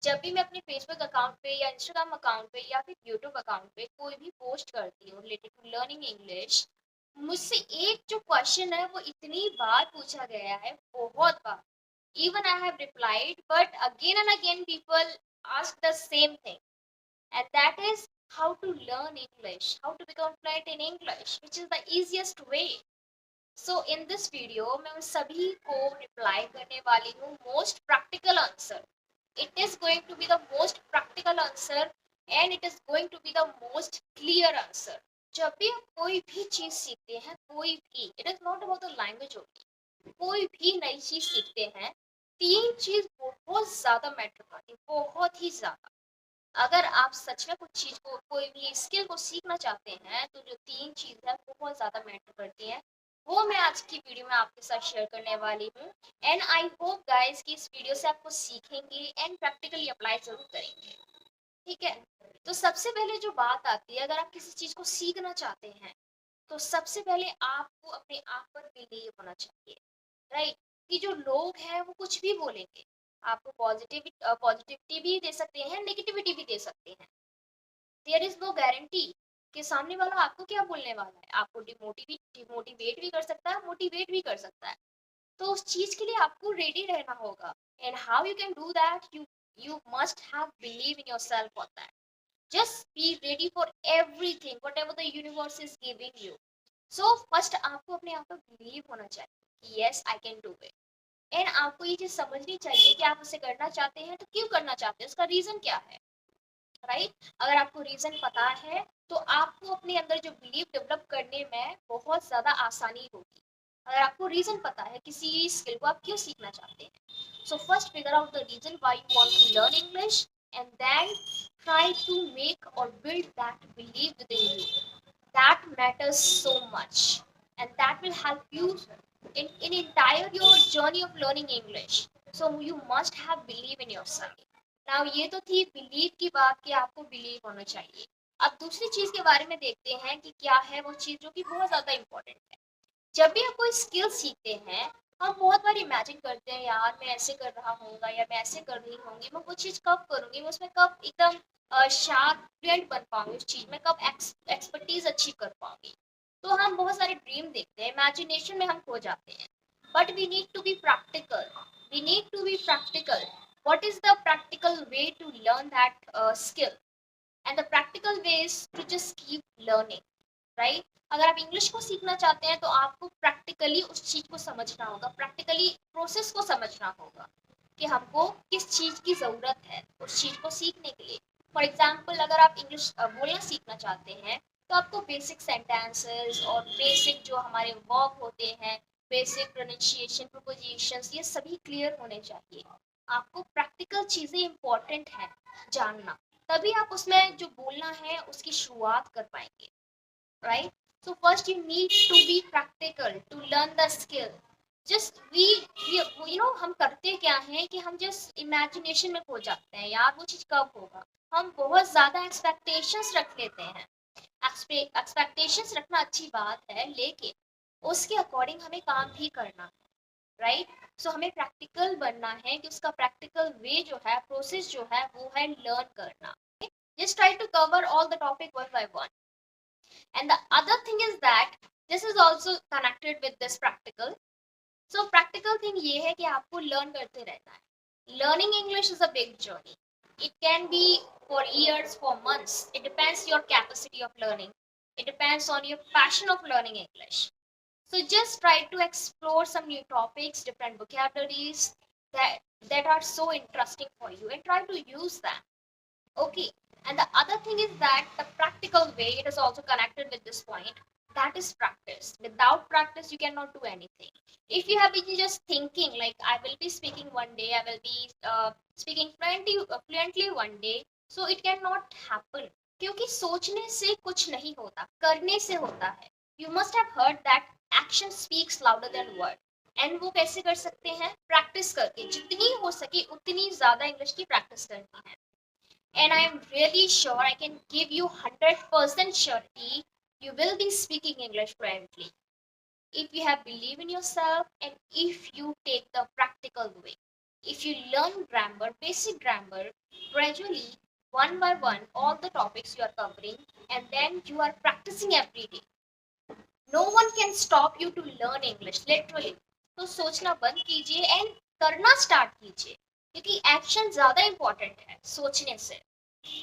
जब भी मैं अपने फेसबुक अकाउंट पे या इंस्टाग्राम अकाउंट पे या फिर यूट्यूब अकाउंट पे कोई भी पोस्ट करती हूँ रिलेटेड टू लर्निंग इंग्लिश, मुझसे एक जो क्वेश्चन है वो इतनी बार पूछा गया है, बहुत बार। Even I have replied but again and again people ask the same thing, and that is how to learn English, how to become fluent in English, which is the easiest way. So in this video मैं उन सभी को reply करने वाली हूँ most practical answer. It is going to be the most practical answer and it is going to be the most clear answer. जब भी आप कोई भी चीज सीखते हैं, कोई भी, it is not about the language only, कोई भी नई चीज सीखते हैं, तीन चीज बहुत ज्यादा मैटर करती है, बहुत ही ज्यादा. अगर आप सच में कुछ चीज को, कोई भी स्किल को सीखना चाहते हैं, तो जो तीन चीज है बहुत ज्यादा मैटर करती है, वो मैं आज की वीडियो में आपके साथ शेयर करने वाली हूँ. एंड आई होप गाइस कि इस वीडियो से आपको सीखेंगे एंड प्रैक्टिकली अप्लाई जरूर करेंगे. ठीक है, तो सबसे पहले जो बात आती है, अगर आप किसी चीज को सीखना चाहते हैं तो सबसे पहले आपको अपने आप पर बिलीव होना चाहिए, राइट? कि जो लोग हैं वो कुछ भी बोलेंगे, आपको पॉजिटिविटी भी दे सकते हैं, नेगेटिविटी भी दे सकते हैं. देयर इज नो गारंटी कि सामने वाला आपको क्या बोलने वाला है. आपको डिमोटिवेट भी कर सकता है, मोटिवेट भी कर सकता है. तो उस चीज के लिए आपको रेडी रहना होगा. And how you can do that, you must have believe in yourself for that. Just be ready for everything whatever the universe is giving you. So first आपको अपने आप पर बिलीव होना चाहिए कि yes I can do it. And आपको ये चीज समझनी चाहिए कि आप उसे करना चाहते हैं तो क्यों करना चाहते हैं, उसका रीजन क्या है, राइट? अगर आपको रीजन पता है तो आपको अपने अंदर जो बिलीव डेवलप करने में बहुत ज्यादा आसानी होगी. अगर आपको रीजन पता है किसी स्किल को आप क्यों सीखना चाहते हैं, so first figure out the reason why you want to learn English and then try to make और build that believe within यू. That matters so much and that will help you in entire your journey of learning English. So you must have belief in yourself. Now ये तो थी believe की बात कि आपको believe होना चाहिए. अब दूसरी चीज के बारे में देखते हैं कि क्या है वो चीज जो कि बहुत ज्यादा इंपॉर्टेंट है. जब भी आप कोई स्किल सीखते हैं, हम बहुत बार इमेजिन करते हैं, यार मैं ऐसे कर रहा हूँगा या मैं ऐसे कर रही होंगी, मैं वो चीज़ कब करूँगी, मैं उसमें कब एकदम शार्प फ्लुएंट बन पाऊंगी, उस चीज़ में कब एक्सपर्टीज अच्छी कर पाऊंगी. तो हम बहुत सारे ड्रीम देखते हैं, इमेजिनेशन में हम खो जाते हैं. But we need to be practical. We need to be practical. what is the practical way to learn that skill? And the practical way is to just keep learning, right? अगर आप English को सीखना चाहते हैं तो आपको practically उस चीज को समझना होगा, प्रैक्टिकली प्रोसेस को समझना होगा कि हमको किस चीज की जरूरत है उस चीज को सीखने के लिए. फॉर एग्जाम्पल, अगर आप इंग्लिश बोलना सीखना चाहते हैं तो आपको बेसिक सेंटेंसेस और बेसिक जो हमारे वर्ब होते हैं, बेसिक प्रोनाउंसिएशन, प्रोपोजिशंस, ये सभी क्लियर होने चाहिए. आपको प्रैक्टिकल चीजें इंपॉर्टेंट है जानना, तभी आप उसमें जो बोलना है उसकी शुरुआत कर पाएंगे, right? So first you need to be practical to learn the skill. Just we हम करते क्या हैं कि हम जस्ट इमेजिनेशन में खो जाते हैं, यार वो चीज कब होगा. हम बहुत ज्यादा एक्सपेक्टेशंस रख लेते हैं. एक्सपेक्टेशंस रखना अच्छी बात है, लेकिन उसके अकॉर्डिंग हमें काम भी करना है, राइट? सो हमें प्रैक्टिकल बनना है कि उसका प्रैक्टिकल वे जो है, प्रोसेस जो है, वो है लर्न करना. Just try to cover all the topic one by one. And the other thing is that this is also connected with this practical. So practical thing ये है कि आपको learn करते रहना है. Learning English is a big journey. It can be for years, for months. It depends your capacity of learning. It depends on your passion of learning English. So just try to explore some new topics, different vocabularies that are so interesting for you, and try to use them. Okay, and the other thing is that the practical way, it is also connected with this point, that is practice. Without practice, you cannot do anything. If you have been just thinking like I will be speaking one day, I will be speaking fluently one day, so it cannot happen. क्योंकि सोचने से कुछ नहीं होता, करने से होता है. You must have heard that action speaks louder than word. And वो कैसे कर सकते हैं? प्रैक्टिस करके, जितनी हो सके उतनी ज्यादा इंग्लिश की प्रैक्टिस करनी है. And I am really sure, I can give you 100% surety, you will be speaking English fluently if you have belief in yourself and if you take the practical way. If you learn grammar, basic grammar, gradually, one by one, all the topics you are covering, and then you are practicing every day. No one can stop you to learn English, literally. तो सोचना बंद कीजिए and करना start कीजिए, क्योंकि action ज्यादा important है सोचने से.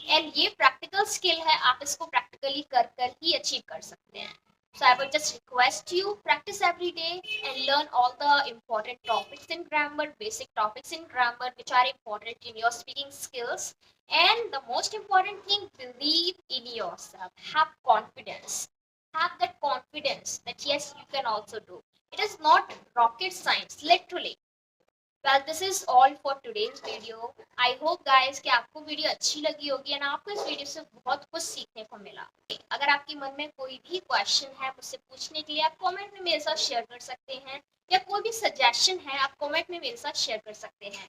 एंड ये प्रैक्टिकल स्किल है, आप इसको प्रैक्टिकली कर कर ही अचीव कर सकते हैं. So I would just request you practice every day and learn all the important topics in grammar, basic topics in grammar which are important in your speaking skills. And the most important thing, believe in yourself. Have confidence. Have that confidence that yes, you can also do. It is not rocket science, literally. Well, this is all for today's video. I hope guys कि आपको video अच्छी लगी होगी और आपको इस video से बहुत कुछ सीखने को मिला. अगर आपके मन में कोई भी क्वेश्चन है मुझसे पूछने के लिए, आप कमेंट में मेरे साथ शेयर कर सकते हैं, या कोई भी सजेशन है आप कमेंट में मेरे साथ शेयर कर सकते हैं.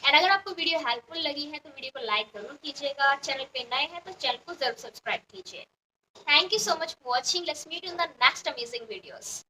एंड अगर आपको वीडियो हेल्पफुल लगी है तो वीडियो को लाइक जरूर कीजिएगा. चैनल पे नए हैं तो चैनल को जरूर सब्सक्राइब कीजिए. Thank you so much for watching. Let's meet in the next amazing videos.